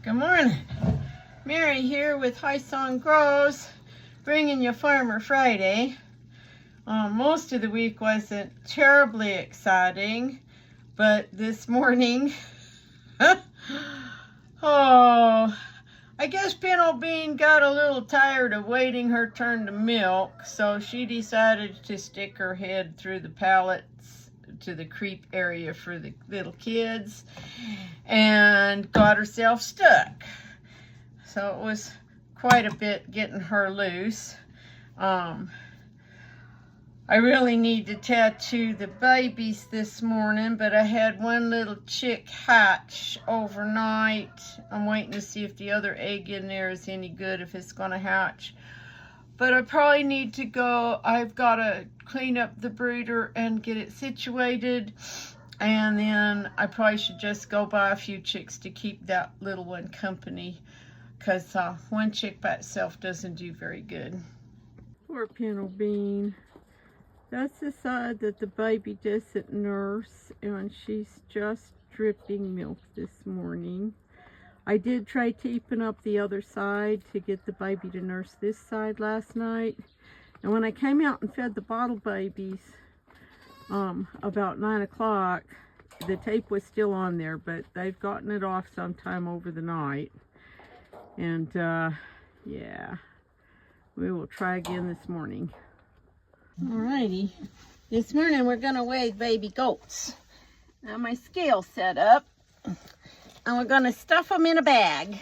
Good morning. Mary here with High Song Grows, bringing you Farmer Friday. Most of the week wasn't terribly exciting, but this morning, I guess Pinto Bean got a little tired of waiting her turn to milk, so she decided to stick her head through the pallets to the creep area for the little kids and got herself stuck. So it was quite a bit getting her loose. I really need to tattoo the babies this morning, but I had one little chick hatch overnight. I'm waiting to see if the other egg in there is any good, if it's going to hatch. But I probably need to go. I've got to clean up the brooder and get it situated. And then I probably should just go buy a few chicks to keep that little one company, because one chick by itself doesn't do very good. Poor Pinto Bean. That's the side that the baby doesn't nurse, and she's just dripping milk this morning. I did try taping up the other side to get the baby to nurse this side last night. And when I came out and fed the bottle babies about 9 o'clock, the tape was still on there, but they've gotten it off sometime over the night. And yeah, we will try again this morning. Alrighty, this morning we're gonna weigh baby goats. Now my scale's set up, and we're gonna stuff them in a bag.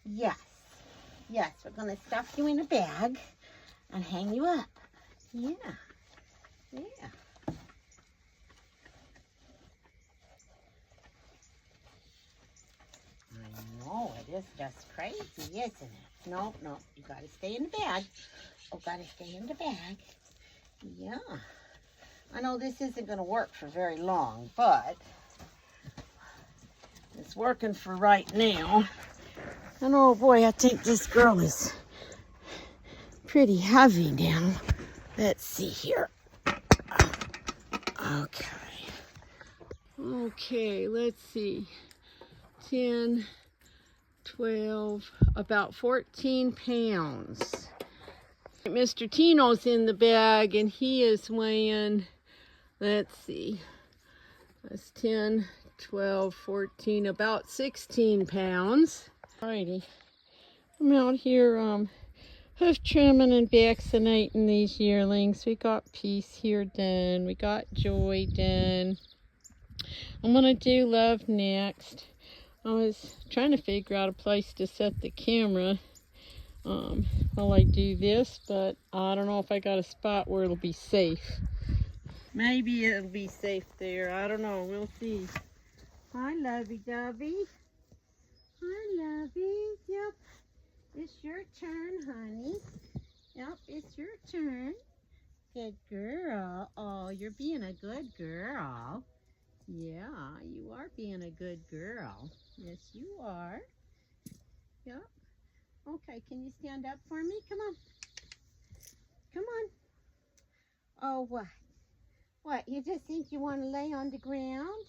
Yes, we're gonna stuff you in a bag and hang you up. Yeah. I know, it is just crazy, isn't it? No, you gotta stay in the bag. Oh, gotta stay in the bag. Yeah. I know this isn't gonna work for very long, but it's working for right now. And oh boy, I think this girl is pretty heavy now. Let's see here. Okay, let's see. 10, 12, about 14 pounds. Mr. Tino's in the bag, and he is weighing, let's see, that's 10, 12, 14, about 16 pounds. Alrighty, I'm out here hoof trimming and vaccinating these yearlings. We got Peace here done, we got Joy done. I'm gonna do Love next. I was trying to figure out a place to set the camera while I do this, but I don't know if I got a spot where it'll be safe. Maybe it'll be safe there. I don't know. We'll see. Hi, lovey-dovey. Hi, lovey. Yep. It's your turn, honey. Yep, it's your turn. Good girl. Oh, you're being a good girl. Yeah, you are being a good girl. Yes, you are. Yep. Okay, can you stand up for me? Come on. Come on. Oh, what? What, you just think you want to lay on the ground?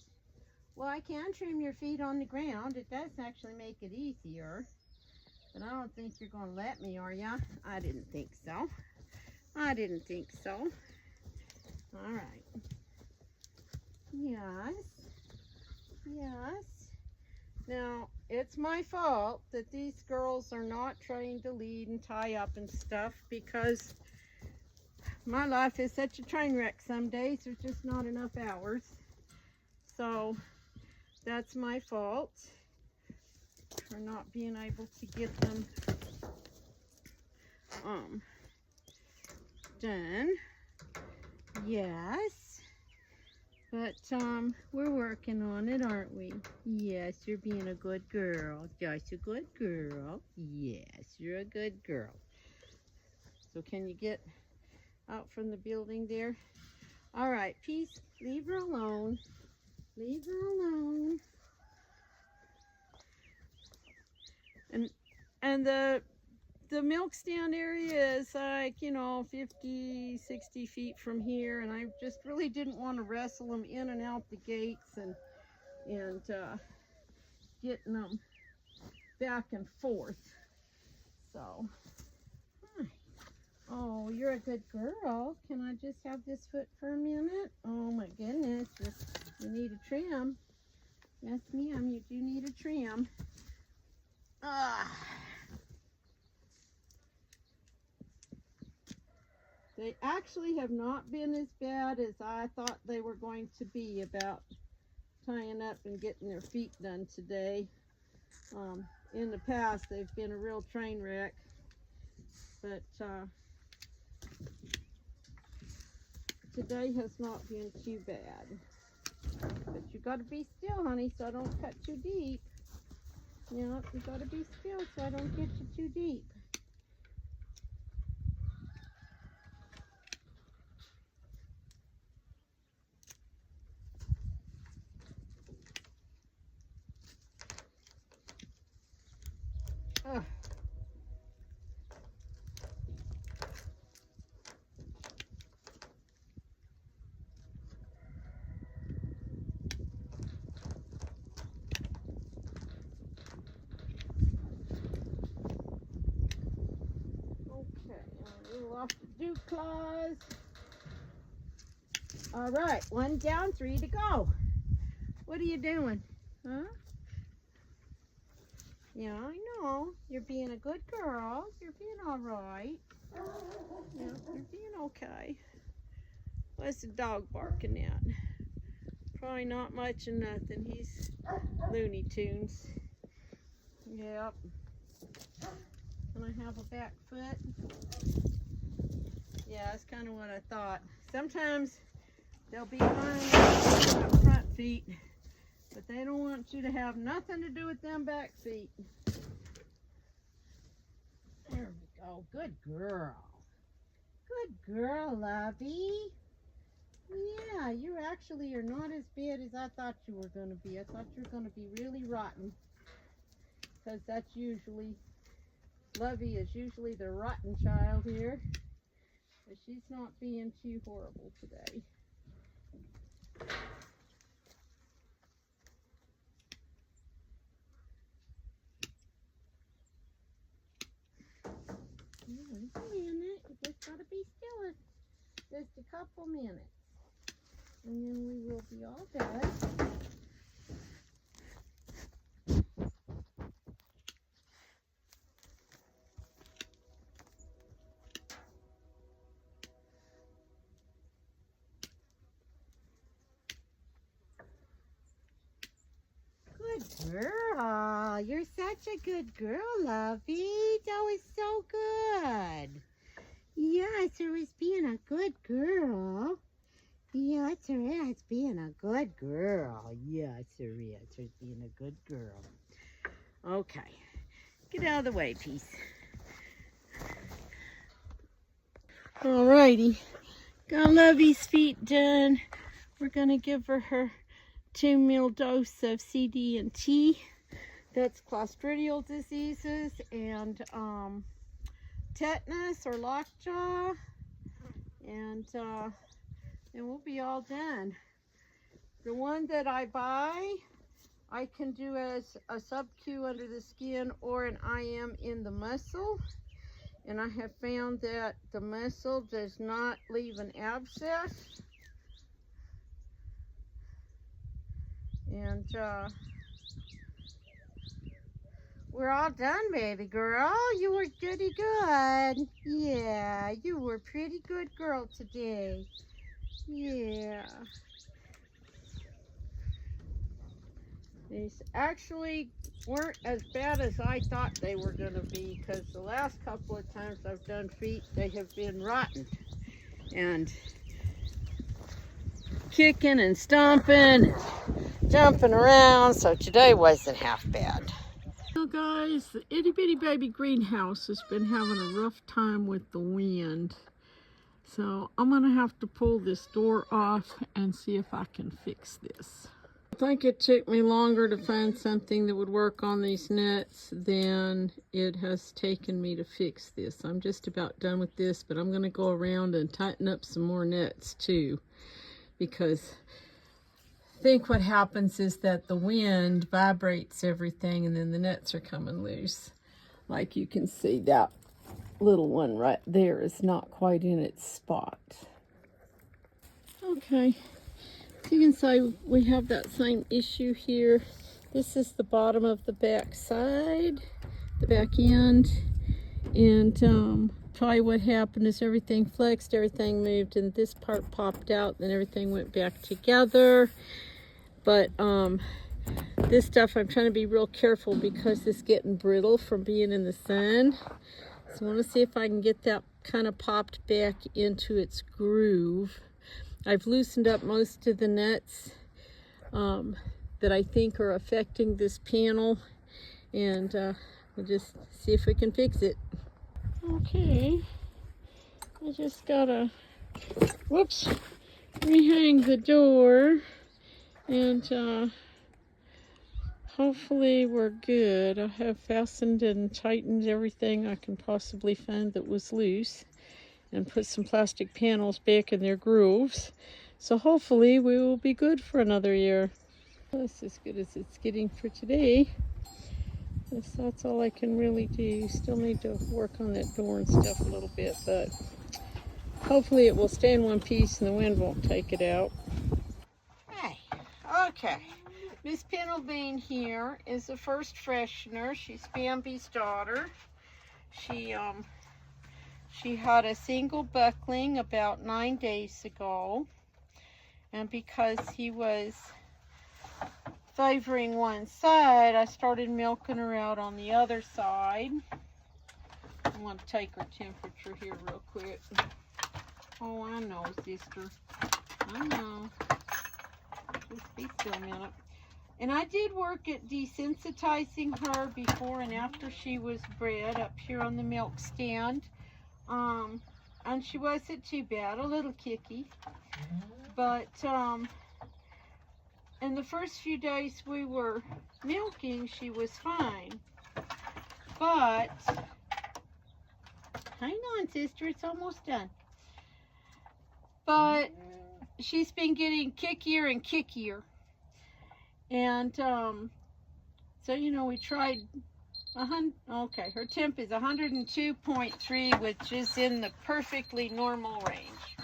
Well, I can trim your feet on the ground. It does actually make it easier. But I don't think you're going to let me, are ya? I didn't think so. I didn't think so. All right. Yes. Now, it's my fault that these girls are not trained to lead and tie up and stuff, because my life is such a train wreck some days. There's just not enough hours. So that's my fault for not being able to get them done. Yes. But we're working on it, aren't we? Yes, you're being a good girl. Just a good girl. Yes, you're a good girl. So can you get out from the building there? All right, Peace, leave her alone. Leave her alone. And the milk stand area is like, 50, 60 feet from here, and I just really didn't want to wrestle them in and out the gates and getting them back and forth. So, hi. Oh, you're a good girl. Can I just have this foot for a minute? Oh my goodness, you need a trim. Yes, ma'am, you do need a trim. They actually have not been as bad as I thought they were going to be about tying up and getting their feet done today. In the past, they've been a real train wreck, but today has not been too bad. But you got to be still, honey, so I don't cut too deep. Yeah, you got to be still so I don't get you too deep. Ugh. Off the dew claws. All right, 1 down, 3 to go. What are you doing? Huh? Yeah, I know. You're being a good girl. You're being all right. Yeah, you're being okay. What's the dog barking at? Probably not much of nothing. He's Looney Tunes. Yep. Can I have a back foot? Yeah, that's kind of what I thought. Sometimes they'll be fine with front feet, but they don't want you to have nothing to do with them back feet. There we go. Good girl. Good girl, lovey. Yeah, you actually are not as bad as I thought you were going to be. I thought you were going to be really rotten, because that's usually, Lovey is usually the rotten child here. But she's not being too horrible today. Wait a minute. You just gotta be still just a couple minutes. And then we will be all done. Good girl. You're such a good girl, Lovey. That was so good. Yes, it was being a good girl. Yes, it is being a good girl. Yes, it is. It's being a good girl. Okay. Get out of the way, peace. Alrighty. Got Lovey's feet done. We're going to give her 2-meal dose of CD and T. That's clostridial diseases and tetanus or lockjaw. And we'll be all done. The one that I buy, I can do as a sub-Q under the skin or an IM in the muscle. And I have found that the muscle does not leave an abscess. And we're all done, baby girl. You were pretty good. Yeah, you were a pretty good girl today. Yeah. These actually weren't as bad as I thought they were going to be, because the last couple of times I've done feet, they have been rotten and kicking and stomping, jumping around, so today wasn't half bad. Well, guys, the itty bitty baby greenhouse has been having a rough time with the wind, so I'm gonna have to pull this door off and see if I can fix this. I think it took me longer to find something that would work on these nuts than it has taken me to fix this. I'm just about done with this, but I'm gonna go around and tighten up some more nuts too, because think what happens is that the wind vibrates everything and then the nets are coming loose. Like you can see, that little one right there is not quite in its spot. Okay, so you can see we have that same issue here. This is the bottom of the back side, the back end, and probably what happened is everything flexed, everything moved, and this part popped out, then everything went back together. But this stuff I'm trying to be real careful because it's getting brittle from being in the sun. So I want to see if I can get that kind of popped back into its groove. I've loosened up most of the nuts that I think are affecting this panel, and we'll just see if we can fix it. Okay, I just gotta, whoops, rehang the door, and hopefully we're good. I have fastened and tightened everything I can possibly find that was loose, and put some plastic panels back in their grooves. So hopefully we will be good for another year. That's as good as it's getting for today. That's all I can really do. Still need to work on that door and stuff a little bit, but hopefully it will stay in one piece and the wind won't take it out. Hey, okay. Miss Pinto Bean here is the first Freshener. She's Bambi's daughter. She had a single buckling about 9 days ago, and because he was favoring one side, I started milking her out on the other side. I want to take her temperature here real quick. Oh, I know, sister. I know. Just be still a minute. And I did work at desensitizing her before and after she was bred up here on the milk stand. And she wasn't too bad, a little kicky. But in the first few days we were milking, she was fine. But, hang on, sister, it's almost done. But she's been getting kickier and kickier. And so, you know, we tried, okay, her temp is 102.3, which is in the perfectly normal range.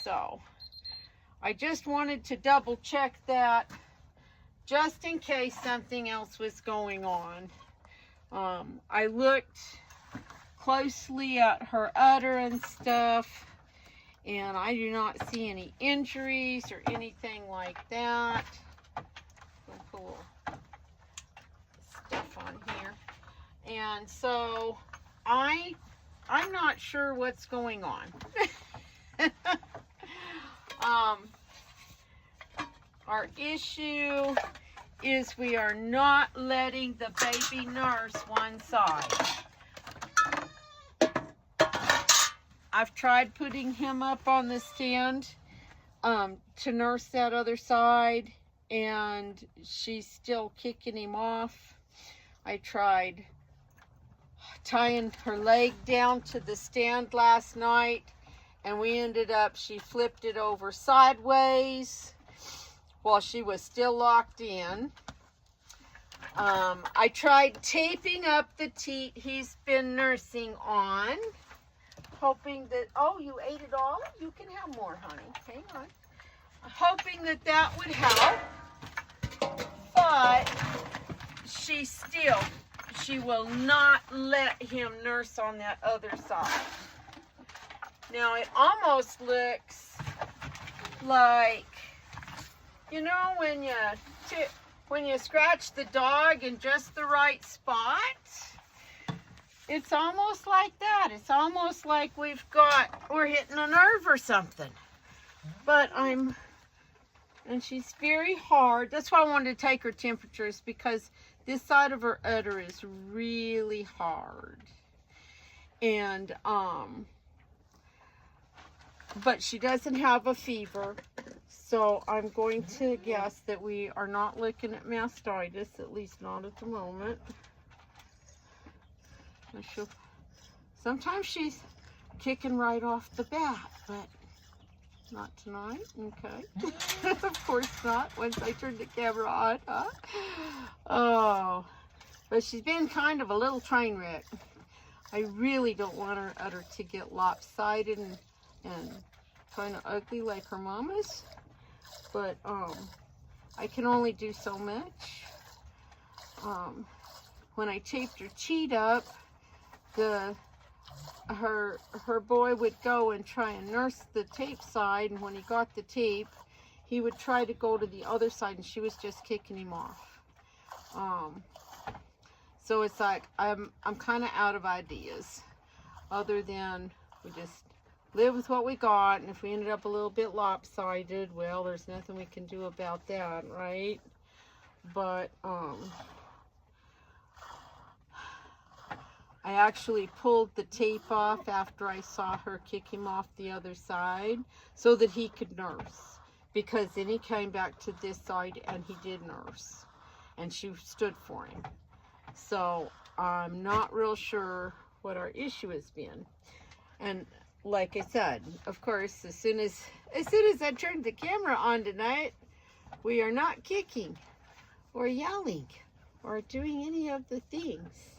So I just wanted to double check that just in case something else was going on. I looked closely at her udder and stuff, and I do not see any injuries or anything like that. I'll put a little stuff on here. And so I'm not sure what's going on. Our issue is we are not letting the baby nurse one side. I've tried putting him up on the stand to nurse that other side, and she's still kicking him off. I tried tying her leg down to the stand last night, and we ended up, she flipped it over sideways while she was still locked in. I tried taping up the teat he's been nursing on, hoping that, oh, you ate it all? You can have more, honey. Hang on. Hoping that that would help, but she will not let him nurse on that other side. Now it almost looks like, you know, when you scratch the dog in just the right spot, it's almost like that. It's almost like we're hitting a nerve or something. But and she's very hard. That's why I wanted to take her temperatures, because this side of her udder is really hard. And, but she doesn't have a fever. So I'm going to guess that we are not looking at mastitis, at least not at the moment. Sometimes she's kicking right off the bat, but Not tonight? Okay. Of course not, once I turn the camera on, huh? Oh, but she's been kind of a little train wreck. I really don't want her udder to get lopsided and kind of ugly like her mama's. But I can only do so much. When I taped her cheat up, her boy would go and try and nurse the tape side, and when he got the tape, he would try to go to the other side, and she was just kicking him off. So it's like I'm kind of out of ideas, other than we just live with what we got, and if we ended up a little bit lopsided, well, there's nothing we can do about that, right? But I actually pulled the tape off after I saw her kick him off the other side so that he could nurse, because then he came back to this side and he did nurse, and she stood for him. So I'm not real sure what our issue has been. And like I said, of course, as soon as I turned the camera on tonight, we are not kicking or yelling or doing any of the things.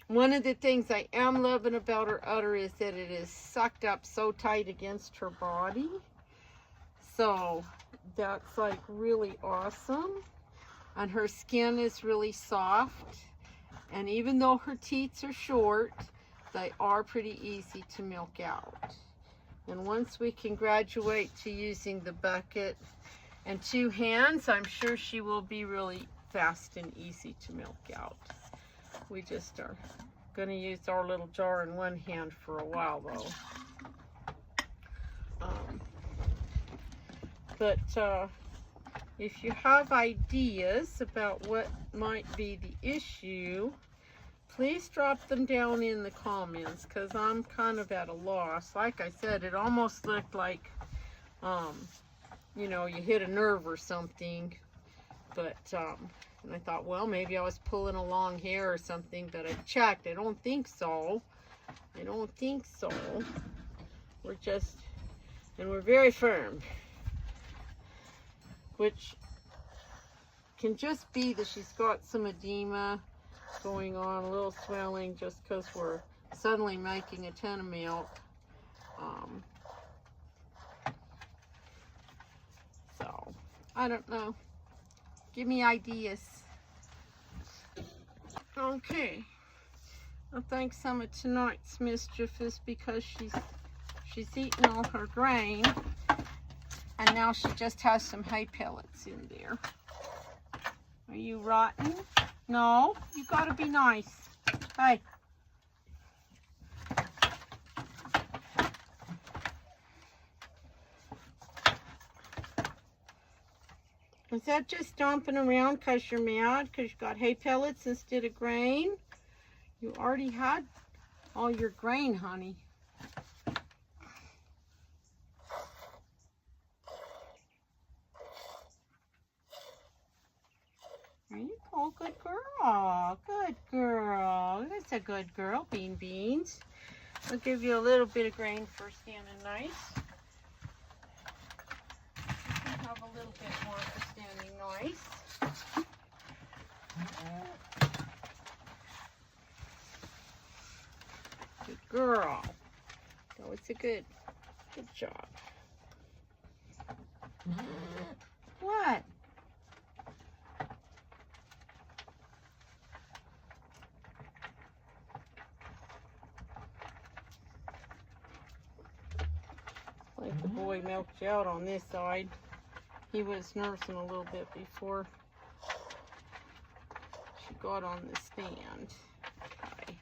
One of the things I am loving about her udder is that it is sucked up so tight against her body. So that's like really awesome. And her skin is really soft. And even though her teats are short, they are pretty easy to milk out. And once we can graduate to using the bucket and 2 hands, I'm sure she will be really fast and easy to milk out. We just are going to use our little jar in 1 hand for a while, though. But if you have ideas about what might be the issue, please drop them down in the comments, because I'm kind of at a loss. Like I said, it almost looked like, you know, you hit a nerve or something. But, and I thought, well, maybe I was pulling a long hair or something, but I checked. I don't think so. I don't think so. We're just, and we're very firm. Which can just be that she's got some edema going on, a little swelling, just because we're suddenly making a ton of milk. So, I don't know. Give me ideas. Okay. I think some of tonight's mischief is because she's eaten all her grain, and now she just has some hay pellets in there. Are you rotten? No, you gotta be nice. Hey. Is that just stomping around because you're mad because you got hay pellets instead of grain? You already had all your grain, honey. There you go, good girl. Good girl. That's a good girl, Bean Beans. I'll give you a little bit of grain for standing nice. You can have a little bit more for standing nice. Good girl. That was a good job. What? Like the boy milked you out on this side. He was nursing a little bit before she got on the stand. Okay.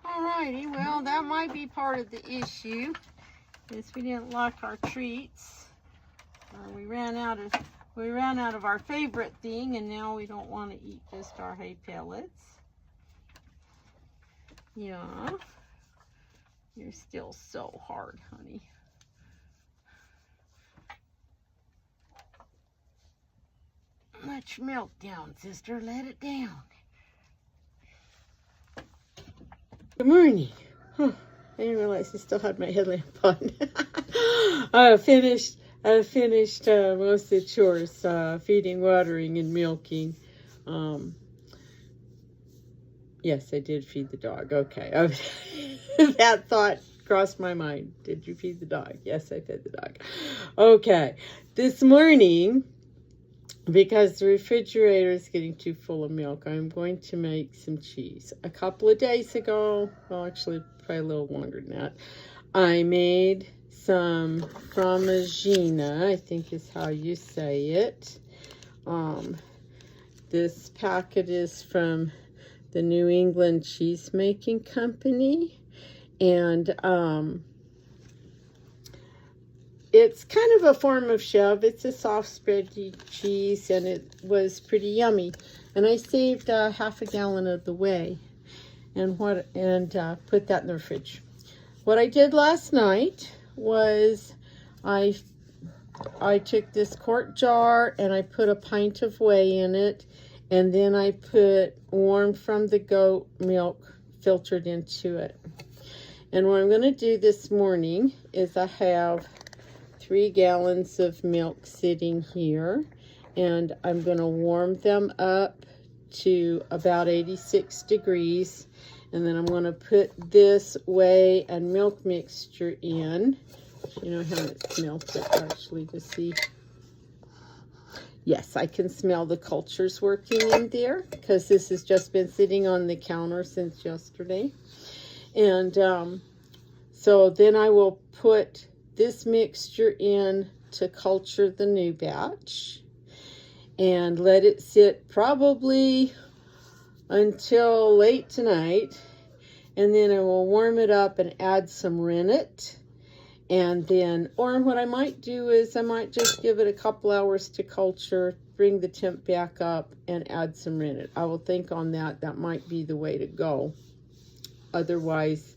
Alrighty, well, that might be part of the issue. Is we didn't like our treats. We ran out of our favorite thing, and now we don't want to eat just our hay pellets. Yeah. You're still so hard, honey. Let your milk down, sister. Let it down. Good morning. Huh. I didn't realize I still had my headlamp on. I finished most of the chores, feeding, watering, and milking. Yes, I did feed the dog. Okay. That thought crossed my mind. Did you feed the dog? Yes, I fed the dog. Okay. This morning, because the refrigerator is getting too full of milk, I'm going to make some cheese. A couple of days ago, well, actually, probably a little longer than that, I made some Freshener, I think is how you say it. This packet is from the New England Cheese Making Company, and it's kind of a form of shove. It's a soft spready cheese, and it was pretty yummy. And I saved half a gallon of the whey, and put that in the fridge. What I did last night was I took this quart jar and I put a pint of whey in it, and then I put warm from the goat milk filtered into it. And what I'm going to do this morning is I have 3 gallons of milk sitting here, and I'm going to warm them up to about 86 degrees, and then I'm going to put this whey and milk mixture in. You know, I haven't smelled it actually to see. Yes, I can smell the cultures working in there, because this has just been sitting on the counter since yesterday. And so then I will put this mixture in to culture the new batch and let it sit probably until late tonight. And then I will warm it up and add some rennet. And then, or what I might do is I might just give it a couple hours to culture, bring the temp back up, and add some rennet. I will think on that. That might be the way to go. Otherwise,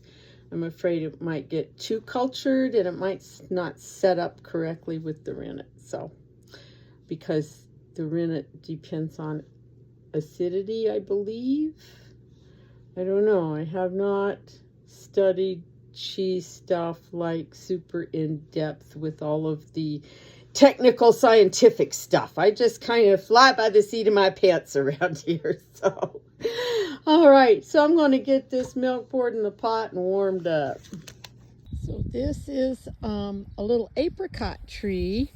I'm afraid it might get too cultured and it might not set up correctly with the rennet. So, because the rennet depends on acidity, I believe. I don't know. I have not studied cheese stuff like super in depth with all of the technical scientific stuff. I just kind of fly by the seat of my pants around here. So, all right. So I'm going to get this milk poured in the pot and warmed up. So this is a little apricot tree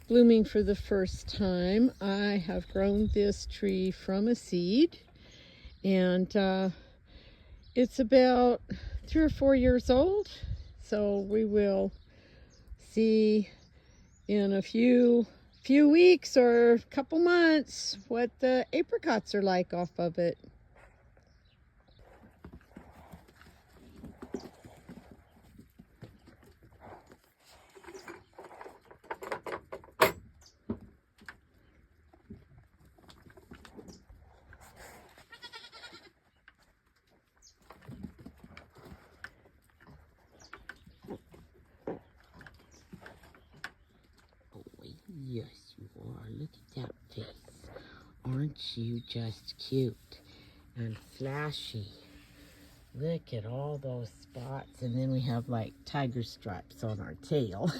blooming for the first time. I have grown this tree from a seed, and it's about 3 or 4 years old, so we will see in a few weeks or a couple months what the apricots are like off of it. Yes, you are. Look at that face. Aren't you just cute and flashy? Look at all those spots. And then we have like tiger stripes on our tail.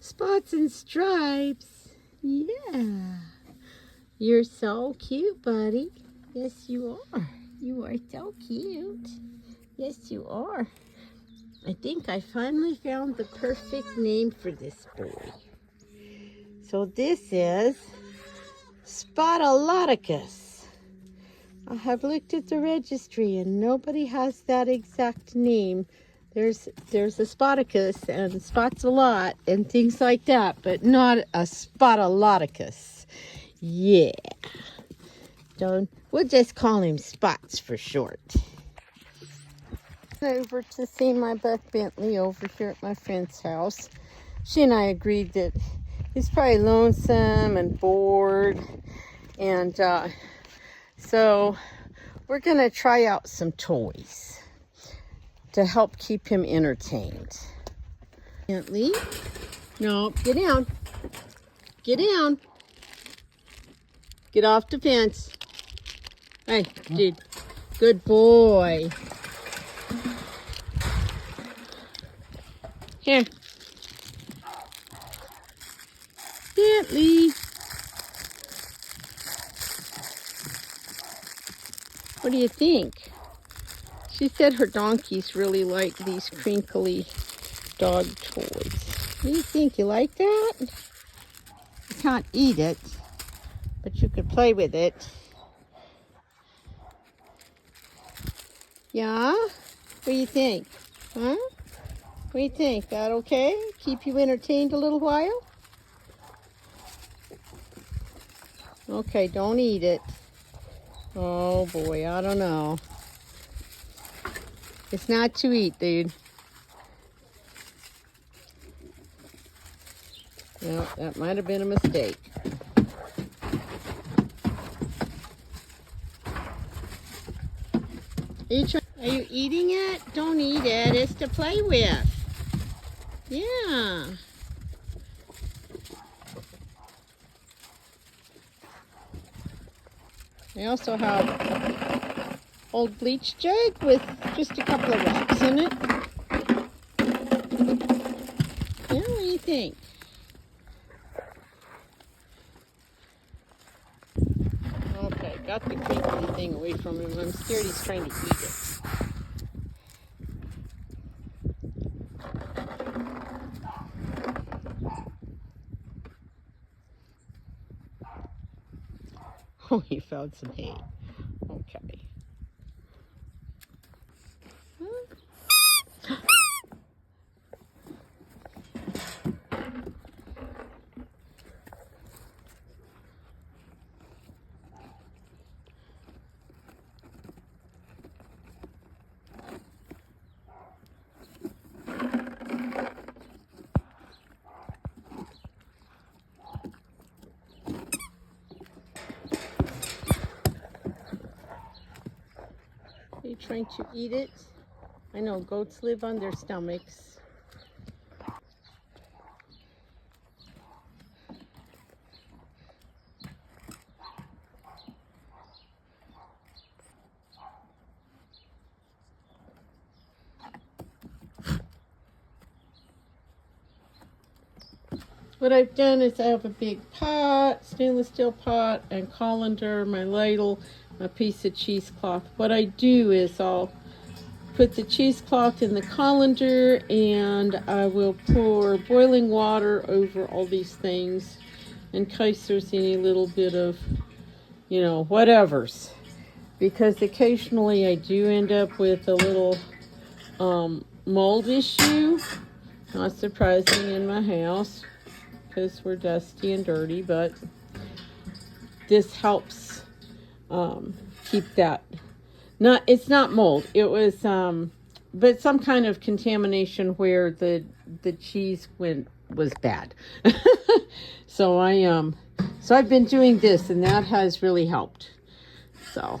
Spots and stripes. Yeah. You're so cute, buddy. Yes, you are. You are so cute. Yes, you are. I think I finally found the perfect name for this boy. So this is Spotaloticus. I have looked at the registry and nobody has that exact name. There's a Spoticus and spots a lot and things like that, but not a Spotaloticus. Yeah. We'll just call him Spots for short. Over to see my Buck Bentley over here at my friend's house. She and I agreed that he's probably lonesome and bored, and so we're gonna try out some toys to help keep him entertained. Bentley, no, get down, get down, get off the fence. Hey, dude, good boy. Here. Bentley. What do you think? She said her donkeys really like these crinkly dog toys. What do you think? You like that? You can't eat it, but you could play with it. Yeah? What do you think? Huh? What do you think? That okay? Keep you entertained a little while? Okay, don't eat it. Oh boy, I don't know. It's not to eat, dude. Well, that might have been a mistake. Are you eating it? Don't eat it. It's to play with. Yeah. I also have old bleach jug with just a couple of rocks in it. Yeah, what do you think? Okay, got the crinkly thing away from him. I'm scared he's trying to eat it. Oh, he found some hay. Okay. Are you trying to eat it? I know goats live on their stomachs. What I've done is I have a big pot, stainless steel pot, and colander, my ladle, a piece of cheesecloth. What I do is I'll put the cheesecloth in the colander and I will pour boiling water over all these things in case there's any little bit of, you know, whatevers. Because occasionally I do end up with a little mold issue. Not surprising in my house because we're dusty and dirty, but this helps keep that. It's not mold. It was but some kind of contamination where the cheese was bad. So I've been doing this and that has really helped. So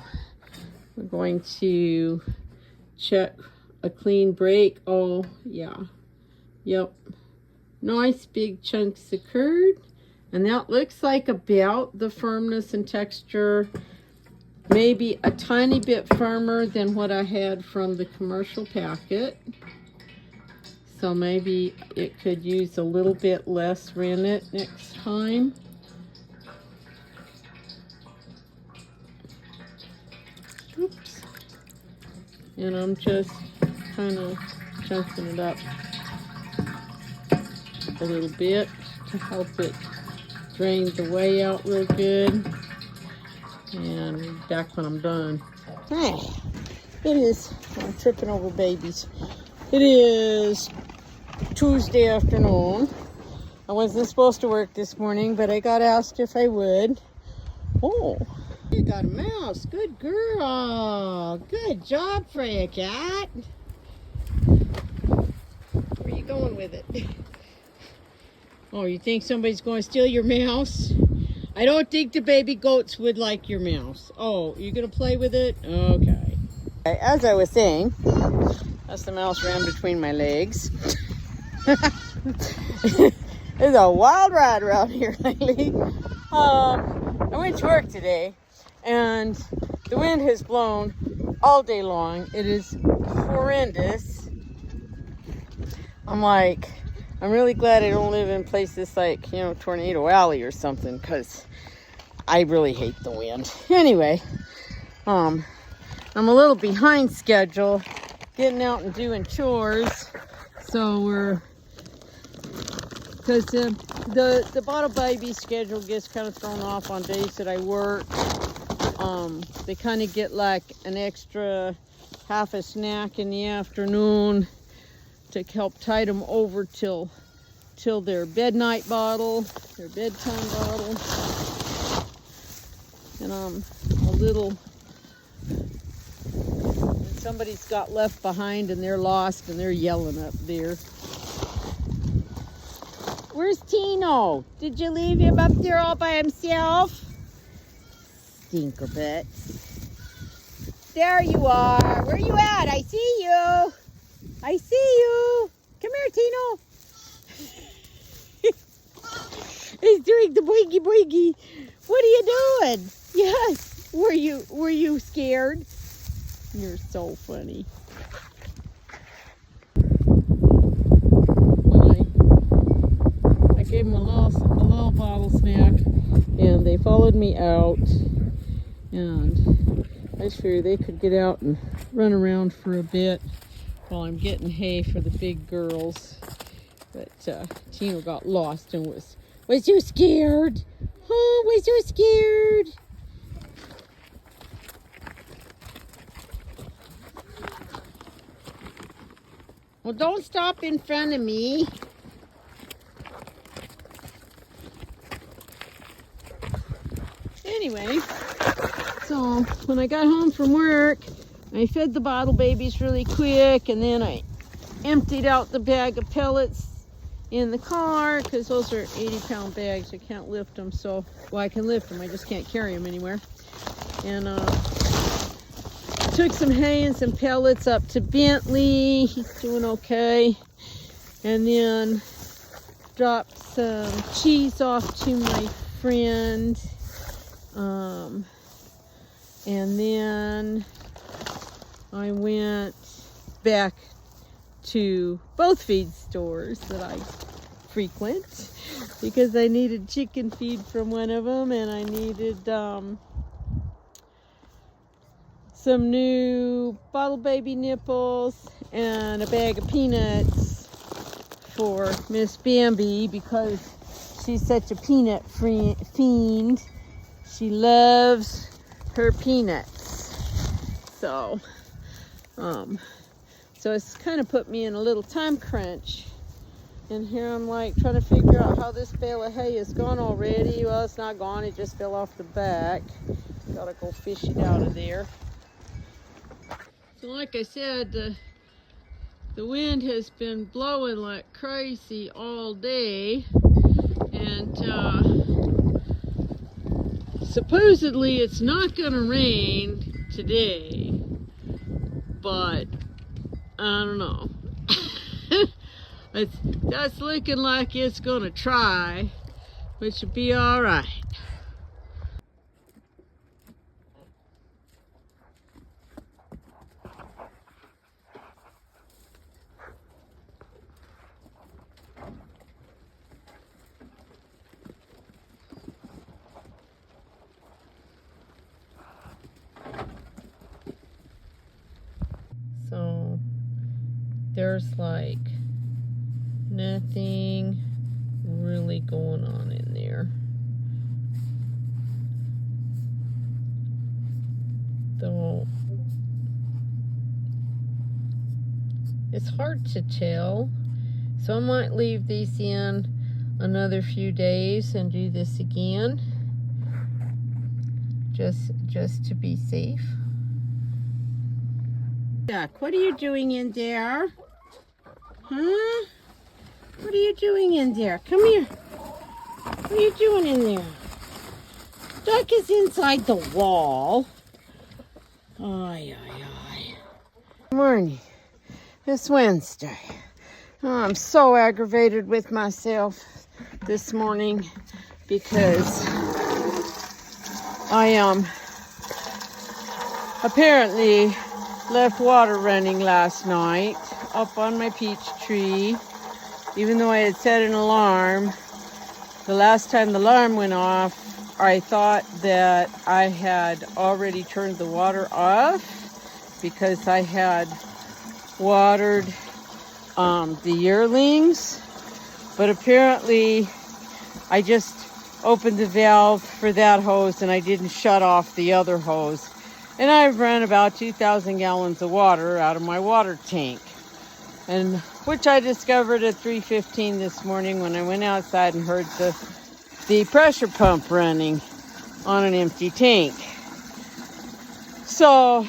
we're going to check a clean break. Oh yeah. Yep. Nice big chunks of curd. And that looks like about the firmness and texture. Maybe a tiny bit firmer than what I had from the commercial packet. So maybe it could use a little bit less rennet next time. Oops. And I'm just kind of chunking it up a little bit to help it drain the whey out real good. And back when I'm done. Hey, it is, I'm tripping over babies. It is Tuesday afternoon. I wasn't supposed to work this morning, but I got asked if I would. Oh, you got a mouse. Good girl. Good job, Freya cat. Where are you going with it? Oh, you think somebody's going to steal your mouse? I don't think the baby goats would like your mouse. Oh, you're going to play with it? Okay. As I was saying, that's the mouse ran between my legs. It's a wild ride around here lately. I went to work today, and the wind has blown all day long. It is horrendous. I'm like, I'm really glad I don't live in places like, you know, Tornado Alley or something, because I really hate the wind. Anyway, I'm a little behind schedule getting out and doing chores. So because the bottle baby schedule gets kind of thrown off on days that I work. They kind of get like an extra half a snack in the afternoon to help tide them over till their bedtime bottle. And a little, and somebody's got left behind and they're lost and they're yelling up there. Where's Tino? Did you leave him up there all by himself? Stinker butts. There you are. Where you at? I see you. I see you. Come here, Tino. He's doing the boingy boingy. What are you doing? Yes. Were you scared? You're so funny. I gave him a little bottle snack, and they followed me out, and I just figured they could get out and run around for a bit while I'm getting hay for the big girls. But Tino got lost and was you scared? Oh, was you scared? Well, don't stop in front of me. Anyway, so when I got home from work, I fed the bottle babies really quick, and then I emptied out the bag of pellets in the car, because those are 80-pound bags. I can't lift them, so, well, I can lift them, I just can't carry them anywhere. And took some hay and some pellets up to Bentley. He's doing okay. And then dropped some cheese off to my friend. And then I went back to both feed stores that I frequent, because I needed chicken feed from one of them, and I needed some new bottle baby nipples and a bag of peanuts for Miss Bambi, because she's such a peanut fiend. She loves her peanuts. So it's kind of put me in a little time crunch. And here I'm like trying to figure out how this bale of hay is gone already. Well, it's not gone, it just fell off the back. Gotta go fish it out of there. So like I said, the wind has been blowing like crazy all day. And supposedly it's not gonna rain today, but I don't know. That's looking like it's gonna try, which should be all right. So there's like nothing really going on in there. Though it's hard to tell. So I might leave these in another few days and do this again. Just to be safe. Duck, what are you doing in there? Huh? What are you doing in there? Come here. What are you doing in there? Duck is inside the wall. Ay, ay, ay. Good morning. It's Wednesday. Oh, I'm so aggravated with myself this morning because I apparently left water running last night up on my peach tree, even though I had set an alarm. The last time the alarm went off, I thought that I had already turned the water off because I had watered the yearlings, but apparently I just opened the valve for that hose and I didn't shut off the other hose. And I've run about 2,000 gallons of water out of my water tank, and which I discovered at 3:15 this morning when I went outside and heard the pressure pump running on an empty tank. So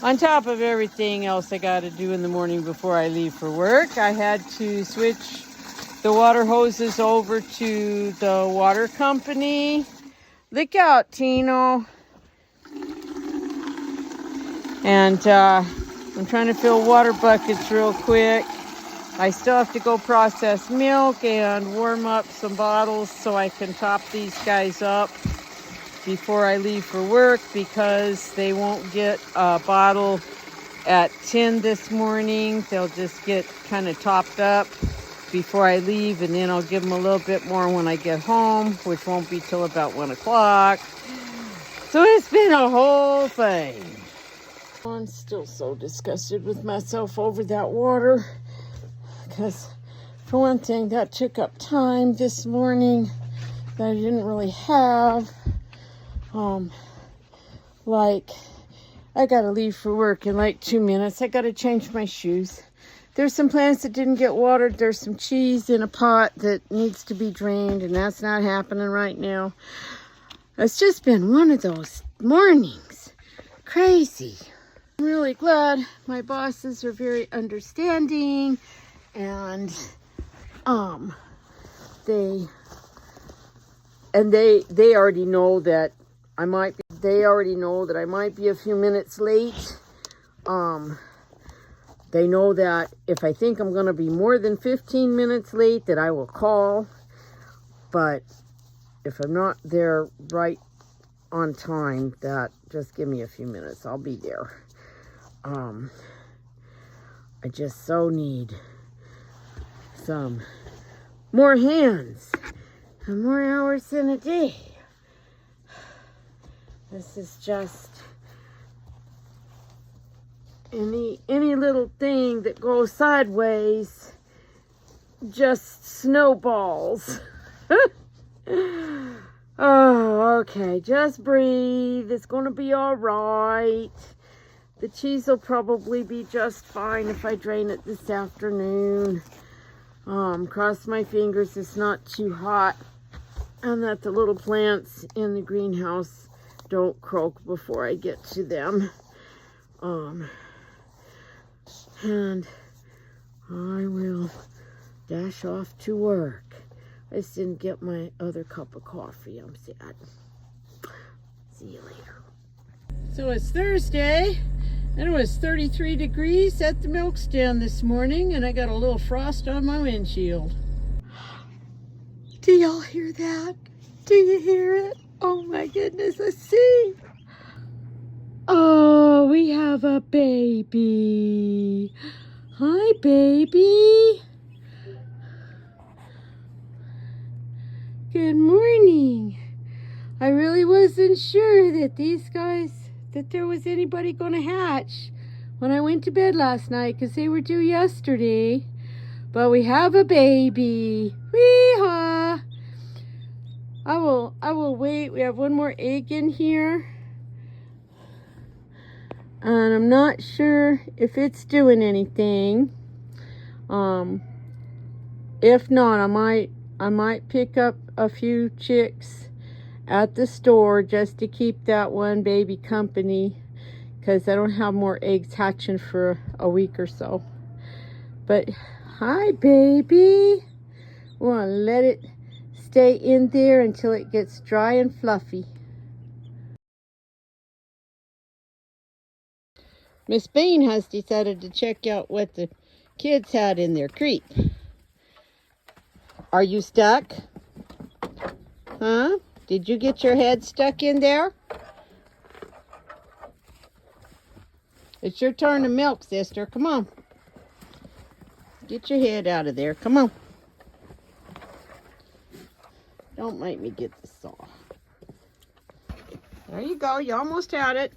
on top of everything else I got to do in the morning before I leave for work, I had to switch the water hoses over to the water company. Look out, Tino. And I'm trying to fill water buckets real quick. I still have to go process milk and warm up some bottles so I can top these guys up before I leave for work, because they won't get a bottle at 10 this morning. They'll just get kind of topped up before I leave, and then I'll give them a little bit more when I get home, which won't be till about 1 o'clock. So it's been a whole thing. I'm still so disgusted with myself over that water, because for one thing, that took up time this morning that I didn't really have. Like, I gotta leave for work in like 2 minutes. I gotta change my shoes. There's some plants that didn't get watered. There's some cheese in a pot that needs to be drained, and that's not happening right now. It's just been one of those mornings. Crazy. I'm really glad my bosses are very understanding, and they already know that I might be a few minutes late. They know that if I think I'm going to be more than 15 minutes late, that I will call. But if I'm not there right on time, that just give me a few minutes. I'll be there. I just so need some more hands and more hours in a day. This is just any little thing that goes sideways just snowballs. Oh, okay, just breathe. It's gonna be all right. The cheese will probably be just fine if I drain it this afternoon. Cross my fingers it's not too hot, and that the little plants in the greenhouse don't croak before I get to them. And I will dash off to work. I just didn't get my other cup of coffee. I'm sad. See you later. So it's Thursday, and it was 33 degrees at the milk stand this morning, and I got a little frost on my windshield. Do y'all hear that? Do you hear it? Oh my goodness, let's see. Oh, we have a baby. Hi, baby. Good morning. I really wasn't sure that there was anybody gonna hatch when I went to bed last night, because they were due yesterday. But we have a baby. Wee-haw. I will wait. We have one more egg in here. And I'm not sure if it's doing anything. If not, I might pick up a few chicks at the store just to keep that one baby company, because I don't have more eggs hatching for a week or so. But hi, baby. Want to let it stay in there until it gets dry and fluffy. Miss Bean has decided to check out what the kids had in their creep. Are you stuck? Huh? Did you get your head stuck in there? It's your turn to milk, sister. Come on. Get your head out of there. Come on. Don't make me get the saw. There you go. You almost had it.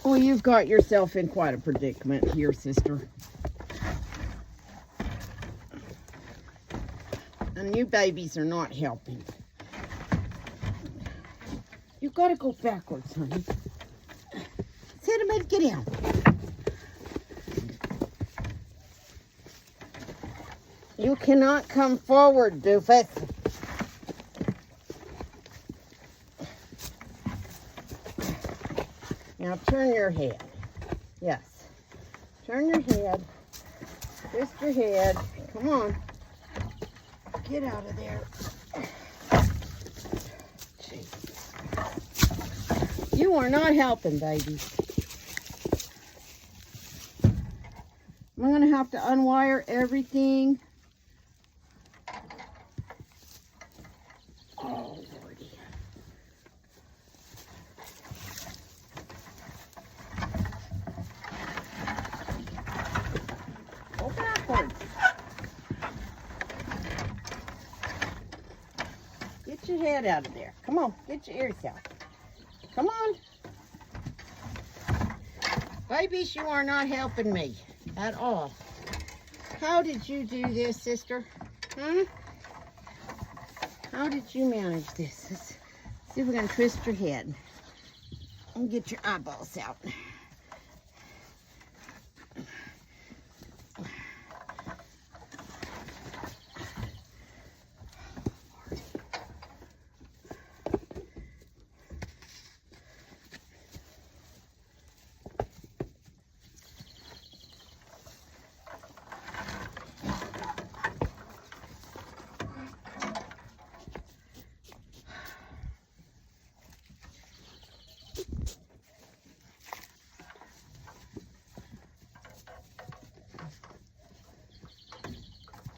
Well, you've got yourself in quite a predicament here, sister. And you babies are not helping. You've got to go backwards, honey. Sit him and get down. You cannot come forward, doofus. Now turn your head. Yes. Turn your head. Twist your head. Come on. Get out of there. Jesus. You are not helping, baby. I'm going to have to unwire everything. Oh, Lordy. Go backwards. Get your head out of there. Come on, get your ears out. Come on. Babies, you are not helping me at all. How did you do this, sister? Huh? How did you manage this? Let's see if we can twist your head and get your eyeballs out.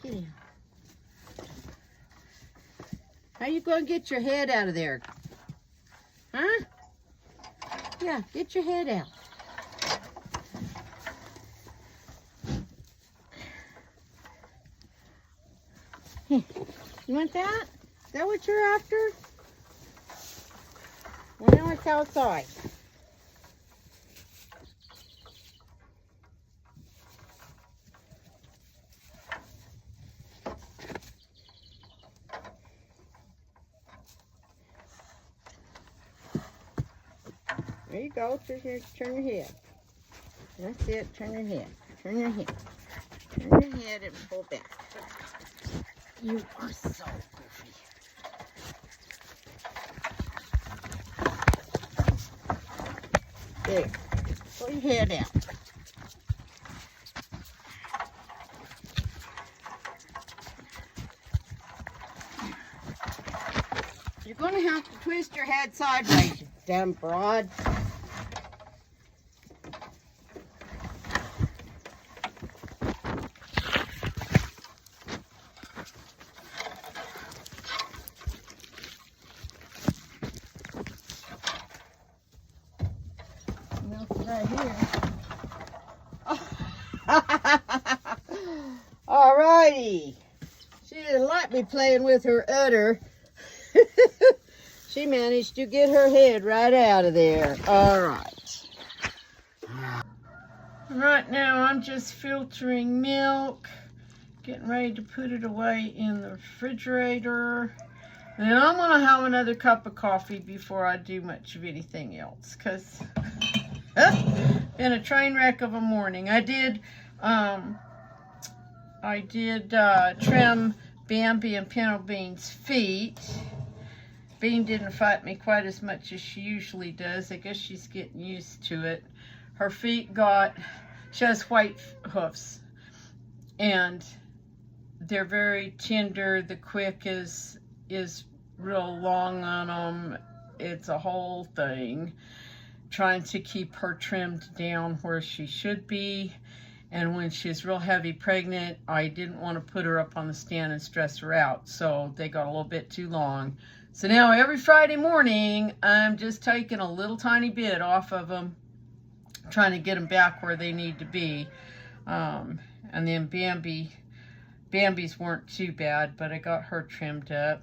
Get in. How you gonna get your head out of there? Huh? Yeah, get your head out. You want that? Is that what you're after? Well, now it's outside. There you go. Turn your head. That's it. Turn your head. Turn your head. Turn your head and pull back. You are so goofy. There. Pull your head out. You're going to have to twist your head sideways, you dumb broad. Right here. Alrighty. She didn't like me playing with her udder. She managed to get her head right out of there. Alright. Right now I'm just filtering milk. Getting ready to put it away in the refrigerator. And I'm going to have another cup of coffee before I do much of anything else. Because been a train wreck of a morning. I did trim Bambi and Pinto Bean's feet. Bean didn't fight me quite as much as she usually does. I guess she's getting used to it. Her feet she has white hoofs, and they're very tender. The quick is real long on them. It's a whole thing. Trying to keep her trimmed down where she should be. And when she's real heavy pregnant, I didn't want to put her up on the stand and stress her out. So they got a little bit too long. So now every Friday morning, I'm just taking a little tiny bit off of them, trying to get them back where they need to be. And then Bambi's weren't too bad, but I got her trimmed up.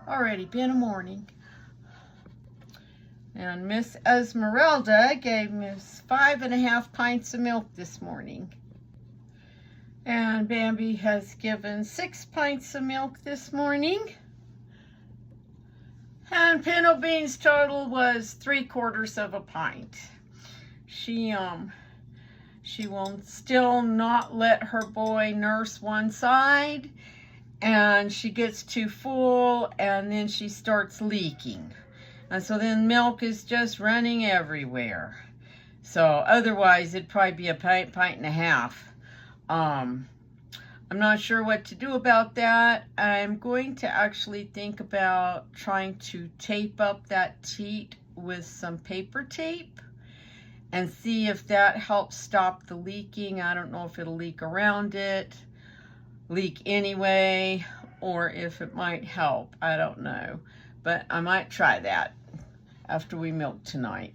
Already been a morning. And Miss Esmeralda gave Miss 5.5 pints of milk this morning. And Bambi has given 6 pints of milk this morning. And Pinto Bean's total was 3/4 of a pint. She will still not let her boy nurse one side, and she gets too full, and then she starts leaking. And so then milk is just running everywhere. So otherwise it'd probably be a pint and a half. I'm not sure what to do about that. I'm going to actually think about trying to tape up that teat with some paper tape and see if that helps stop the leaking. I don't know if it'll leak around it, leak anyway, or if it might help. I don't know. But I might try that after we milk tonight.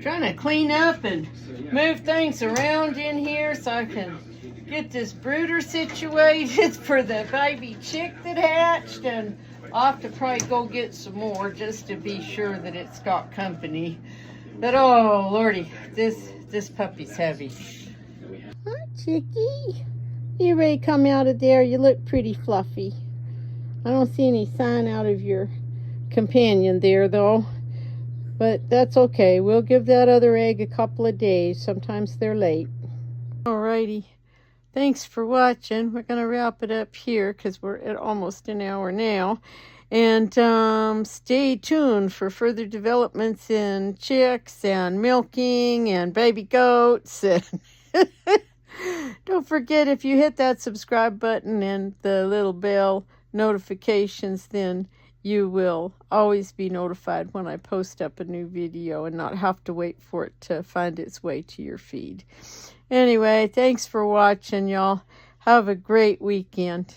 Trying to clean up and move things around in here so I can get this brooder situated for the baby chick that hatched, and I'll have to probably go get some more just to be sure that it's got company. But oh lordy, this puppy's heavy. Hi chickie, you ready to come out of there? You look pretty fluffy. I don't see any sign out of your companion there though, but that's okay. We'll give that other egg a couple of days. Sometimes they're late. Alrighty, thanks for watching. We're gonna wrap it up here because we're at almost an hour now, and stay tuned for further developments in chicks and milking and baby goats. And don't forget, if you hit that subscribe button and the little bell notifications, then you will always be notified when I post up a new video and not have to wait for it to find its way to your feed. Anyway, thanks for watching, y'all. Have a great weekend.